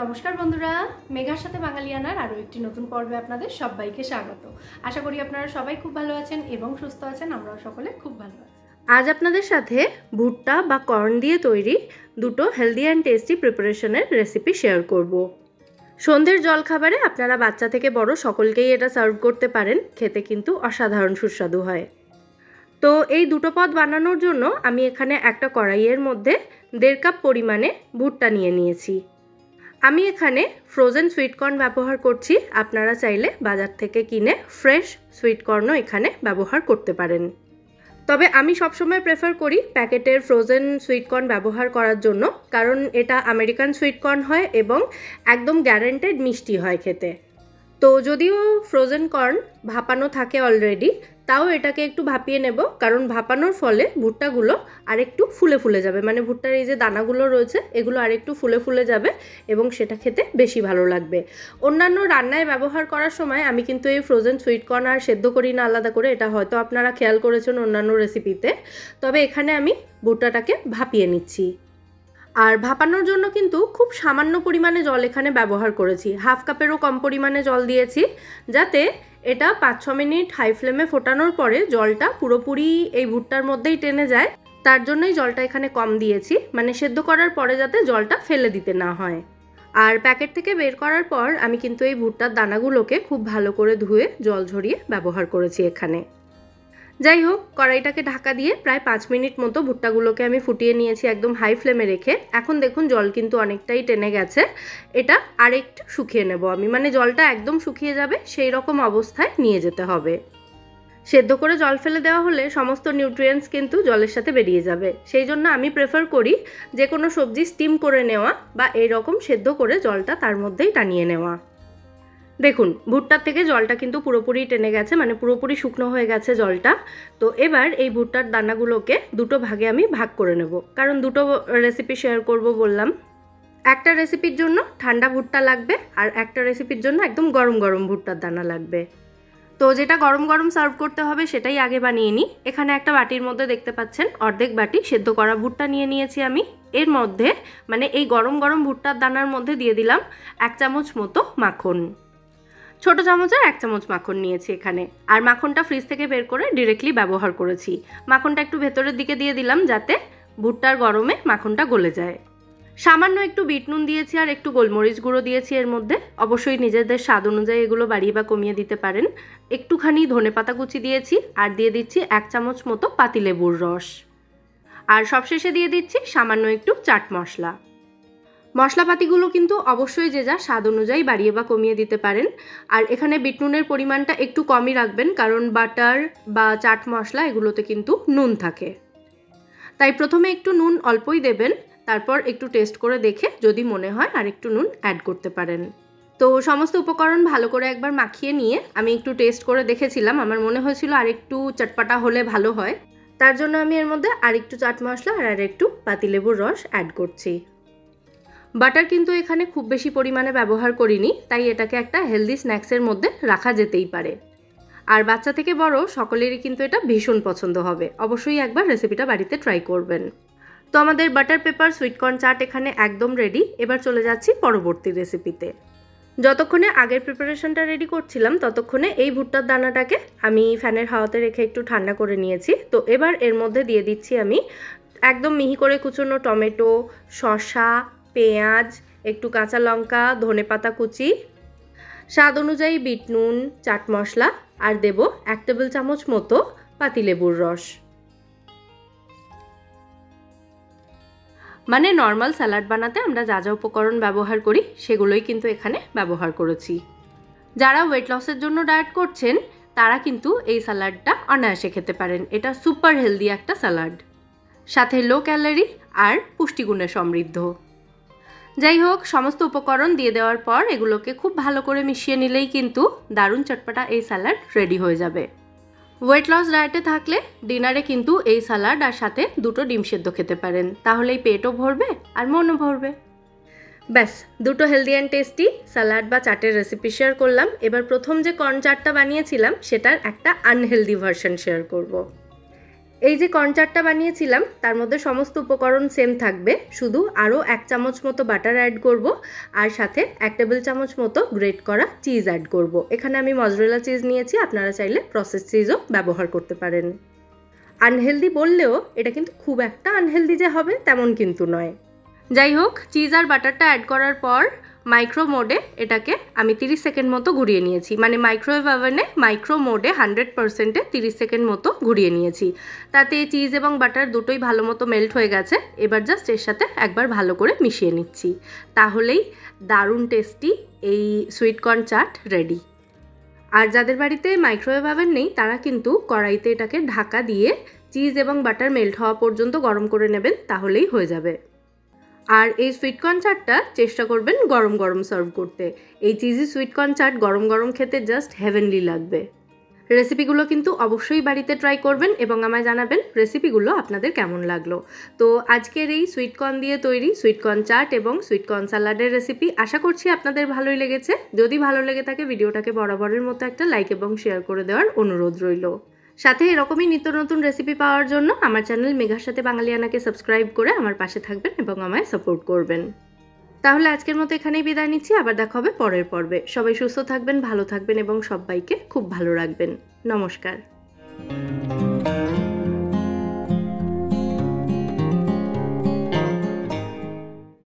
নমস্কার বন্ধুরা, মেঘার সাথে বাঙালিয়ানার আরও একটি নতুন পর্বে আপনাদের সবাইকে স্বাগত। আশা করি আপনারা সবাই খুব ভালো আছেন এবং সুস্থ আছেন। আমরাও সকলে খুব ভালো আছি। আজ আপনাদের সাথে ভুট্টা বা কর্ন দিয়ে তৈরি দুটো হেলদি অ্যান্ড টেস্টি প্রিপারেশনের রেসিপি শেয়ার করব। সন্ধ্যের জলখাবারে আপনারা বাচ্চা থেকে বড় সকলকেই এটা সার্ভ করতে পারেন। খেতে কিন্তু অসাধারণ সুস্বাদু হয়। তো এই দুটো পদ বানানোর জন্য আমি এখানে একটা কড়াইয়ের মধ্যে 1.5 কাপ পরিমাণে ভুট্টা নিয়ে নিয়েছি। আমি এখানে ফ্রোজেন সুইটকর্ন ব্যবহার করছি। আপনারা চাইলে বাজার থেকে কিনে ফ্রেশ সুইটকর্নও এখানে ব্যবহার করতে পারেন। তবে আমি সবসময় প্রেফার করি প্যাকেটের ফ্রোজেন সুইটকর্ন ব্যবহার করার জন্য, কারণ এটা আমেরিকান সুইটকর্ন হয় এবং একদম গ্যারান্টেড মিষ্টি হয় খেতে। তো যদিও ফ্রোজেন কর্ন ভাপানো থাকে অলরেডি, তাও এটাকে একটু ভাপিয়ে নেব, কারণ ভাপানোর ফলে ভুট্টাগুলো আরেকটু ফুলে ফুলে যাবে। মানে ভুট্টার এই যে দানাগুলো রয়েছে এগুলো আরেকটু ফুলে ফুলে যাবে এবং সেটা খেতে বেশি ভালো লাগবে। অন্যান্য রান্নায় ব্যবহার করার সময় আমি কিন্তু এই ফ্রোজেন সুইটকর্ন আর সেদ্ধ করি না আলাদা করে, এটা হয়তো আপনারা খেয়াল করেছেন অন্যান্য রেসিপিতে। তবে এখানে আমি ভুট্টাটাকে ভাপিয়ে নিচ্ছি। আর ভাপানোর জন্য কিন্তু খুব সামান্য পরিমাণে জল এখানে ব্যবহার করেছি, 1/2 কাপেরও কম পরিমাণে জল দিয়েছি, যাতে এটা 5-6 মিনিট হাই ফ্লেমে ফোটানোর পরে জলটা পুরোপুরি এই ভুট্টার মধ্যেই টেনে যায়। তার জন্যই জলটা এখানে কম দিয়েছি, মানে সেদ্ধ করার পরে যাতে জলটা ফেলে দিতে না হয়। আর প্যাকেট থেকে বের করার পর আমি কিন্তু এই ভুট্টার দানাগুলোকে খুব ভালো করে ধুয়ে জল ঝরিয়ে ব্যবহার করেছি এখানে। যাই হোক, কড়াইটাকে ঢাকা দিয়ে প্রায় 5 মিনিট মতো ভুট্টাগুলোকে আমি ফুটিয়ে নিয়েছি একদম হাই ফ্লেমে রেখে। এখন দেখুন জল কিন্তু অনেকটাই টেনে গেছে। এটা আরেকটু শুকিয়ে নেব আমি, মানে জলটা একদম শুকিয়ে যাবে সেই রকম অবস্থায় নিয়ে যেতে হবে। সেদ্ধ করে জল ফেলে দেওয়া হলে সমস্ত নিউট্রিয়েন্টস কিন্তু জলের সাথে বেরিয়ে যাবে। সেই জন্য আমি প্রেফার করি যে কোনো সবজি স্টিম করে নেওয়া বা এইরকম সেদ্ধ করে জলটা তার মধ্যেই টানিয়ে নেওয়া। দেখুন ভুট্টার থেকে জলটা কিন্তু পুরোপুরি টেনে গেছে, মানে পুরোপুরি শুকনো হয়ে গেছে জলটা। তো এবার এই ভুট্টার দানাগুলোকে দুটো ভাগে আমি ভাগ করে নেব, কারণ দুটো রেসিপি শেয়ার করব বললাম। একটা রেসিপির জন্য ঠান্ডা ভুট্টা লাগবে আর একটা রেসিপির জন্য একদম গরম গরম ভুট্টার দানা লাগবে। তো যেটা গরম গরম সার্ভ করতে হবে সেটাই আগে বানিয়ে নিই। এখানে একটা বাটির মধ্যে দেখতে পাচ্ছেন অর্ধেক বাটি সেদ্ধ করা ভুট্টা নিয়ে নিয়েছি আমি। এর মধ্যে মানে এই গরম গরম ভুট্টার দানার মধ্যে দিয়ে দিলাম 1 চামচ মতো মাখন। ছোটো চামচের 1 চামচ মাখন নিয়েছি এখানে। আর মাখনটা ফ্রিজ থেকে বের করে ডিরেক্টলি ব্যবহার করেছি। মাখনটা একটু ভেতরের দিকে দিয়ে দিলাম যাতে ভুট্টার গরমে মাখনটা গলে যায়। সামান্য একটু বিট নুন দিয়েছি আর একটু গোলমরিচ গুঁড়ো দিয়েছি এর মধ্যে। অবশ্যই নিজেদের স্বাদ অনুযায়ী এগুলো বাড়িয়ে বা কমিয়ে দিতে পারেন। একটুখানি ধনেপাতা কুচি দিয়েছি আর দিয়ে দিচ্ছি 1 চামচ মতো পাতিলেবুর রস। আর সবশেষে দিয়ে দিচ্ছি সামান্য একটু চাট মশলা। মশলাপাতিগুলো কিন্তু অবশ্যই যে যা স্বাদ অনুযায়ী বাড়িয়ে বা কমিয়ে দিতে পারেন। আর এখানে বিট নুনের পরিমাণটা একটু কমই রাখবেন, কারণ বাটার বা চাট মশলা এগুলোতে কিন্তু নুন থাকে। তাই প্রথমে একটু নুন অল্পই দেবেন, তারপর একটু টেস্ট করে দেখে যদি মনে হয় আর একটু নুন অ্যাড করতে পারেন। তো সমস্ত উপকরণ ভালো করে একবার মাখিয়ে নিয়ে আমি একটু টেস্ট করে দেখেছিলাম, আমার মনে হয়েছিল আর একটু চটপাটা হলে ভালো হয়। তার জন্য আমি এর মধ্যে আর একটু চাট মশলা আর একটু পাতিলেবুর রস অ্যাড করছি। বাটার কিন্তু এখানে খুব বেশি পরিমাণে ব্যবহার করিনি, তাই এটাকে একটা হেলদি স্ন্যাক্সের মধ্যে রাখা যেতেই পারে। আর বাচ্চা থেকে বড় সকলেরই কিন্তু এটা ভীষণ পছন্দ হবে। অবশ্যই একবার রেসিপিটা বাড়িতে ট্রাই করবেন। তো আমাদের বাটার পেপার সুইটকর্ন চাট এখানে একদম রেডি। এবার চলে যাচ্ছি পরবর্তী রেসিপিতে। যতক্ষণে আগের প্রিপারেশনটা রেডি করছিলাম ততক্ষণে এই ভুট্টার দানাটাকে আমি ফ্যানের হাওয়াতে রেখে একটু ঠান্ডা করে নিয়েছি। তো এবার এর মধ্যে দিয়ে দিচ্ছি আমি একদম মিহি করে কুচোনো টমেটো, শসা, পেঁয়াজ, একটু কাঁচা লঙ্কা, ধনেপাতা কুচি, স্বাদ অনুযায়ী বিট নুন, চাট মশলা আর দেব 1 টেবিল চামচ মতো পাতিলেবুর রস। মানে নর্মাল স্যালাড বানাতে আমরা যা যা উপকরণ ব্যবহার করি সেগুলোই কিন্তু এখানে ব্যবহার করেছি। যারা ওয়েট লসের জন্য ডায়েট করছেন তারা কিন্তু এই স্যালাডটা অনায়াসে খেতে পারেন। এটা সুপার হেলদি একটা স্যালাড, সাথে লো ক্যালোরি আর পুষ্টিগুণে সমৃদ্ধ। যাই হোক, সমস্ত উপকরণ দিয়ে দেওয়ার পর এগুলোকে খুব ভালো করে মিশিয়ে নিলেই কিন্তু দারুণ চটপটা এই স্যালাড রেডি হয়ে যাবে। ওয়েট লস ডায়েটে থাকলে ডিনারে কিন্তু এই স্যালাড আর সাথে 2টো ডিম সেদ্ধ খেতে পারেন, তাহলেই পেটও ভরবে আর মনও ভরবে। ব্যাস, 2টো হেলদি অ্যান্ড টেস্টি স্যালাড বা চাটের রেসিপি শেয়ার করলাম। এবার প্রথম যে কর্ন চাটটা বানিয়েছিলাম সেটার একটা আনহেলদি ভার্সন শেয়ার করব। এই যে কর্নচাটটা বানিয়েছিলাম তার মধ্যে সমস্ত উপকরণ সেম থাকবে, শুধু আরও 1 চামচ মতো বাটার অ্যাড করব আর সাথে 1 টেবিল চামচ মতো গ্রেট করা চিজ অ্যাড করব। এখানে আমি মজরেলা চিজ নিয়েছি, আপনারা চাইলে প্রসেস চিজও ব্যবহার করতে পারেন। আনহেলদি বললেও এটা কিন্তু খুব একটা আনহেলদি যে হবে তেমন কিন্তু নয়। যাই হোক, চিজ আর বাটারটা অ্যাড করার পর মাইক্রো মোডে এটাকে আমি 30 সেকেন্ড মতো ঘুরিয়ে নিয়েছি, মানে মাইক্রোওয়েভ ওভেনে মাইক্রো মোডে 100%-এ 30 সেকেন্ড মতো ঘুরিয়ে নিয়েছি। তাতে চিজ এবং বাটার দুটোই ভালো মতো মেল্ট হয়ে গেছে। এবার জাস্ট এর সাথে একবার ভালো করে মিশিয়ে নিচ্ছি, তাহলেই দারুণ টেস্টি এই সুইট কর্ন চাট রেডি। আর যাদের বাড়িতে মাইক্রোওয়েভ ওভেন নেই তারা কিন্তু কড়াইতে এটাকে ঢাকা দিয়ে চিজ এবং বাটার মেল্ট হওয়া পর্যন্ত গরম করে নেবেন, তাহলেই হয়ে যাবে। আর এই সুইট কর্ন চাটটা চেষ্টা করবেন গরম গরম সার্ভ করতে। এই চিজি সুইট কর্ন চাট গরম গরম খেতে জাস্ট হেভেনলি লাগবে। রেসিপিগুলো কিন্তু অবশ্যই বাড়িতে ট্রাই করবেন এবং আমায় জানাবেন রেসিপিগুলো আপনাদের কেমন লাগলো। তো আজকের এই সুইট কর্ন দিয়ে তৈরি সুইট কর্ন চাট এবং সুইট কর্ন স্যালাডের রেসিপি আশা করছি আপনাদের ভালোই লেগেছে। যদি ভালো লেগে থাকে ভিডিওটাকে বরাবরের মতো একটা লাইক এবং শেয়ার করে দেওয়ার অনুরোধ রইল। সাথে এরকমই নিত্য নতুন রেসিপি পাওয়ার জন্য আমার চ্যানেল মেঘার সাথে বাঙালিয়ানাকে সাবস্ক্রাইব করে আমার পাশে থাকবেন এবং আমায় সাপোর্ট করবেন। তাহলে আজকের মতো এখানেই বিদায় নিচ্ছি, আবার দেখা হবে পরের পর্বে। সবাই সুস্থ থাকবেন, ভালো থাকবেন এবং সবাইকে খুব ভালো রাখবেন। নমস্কার।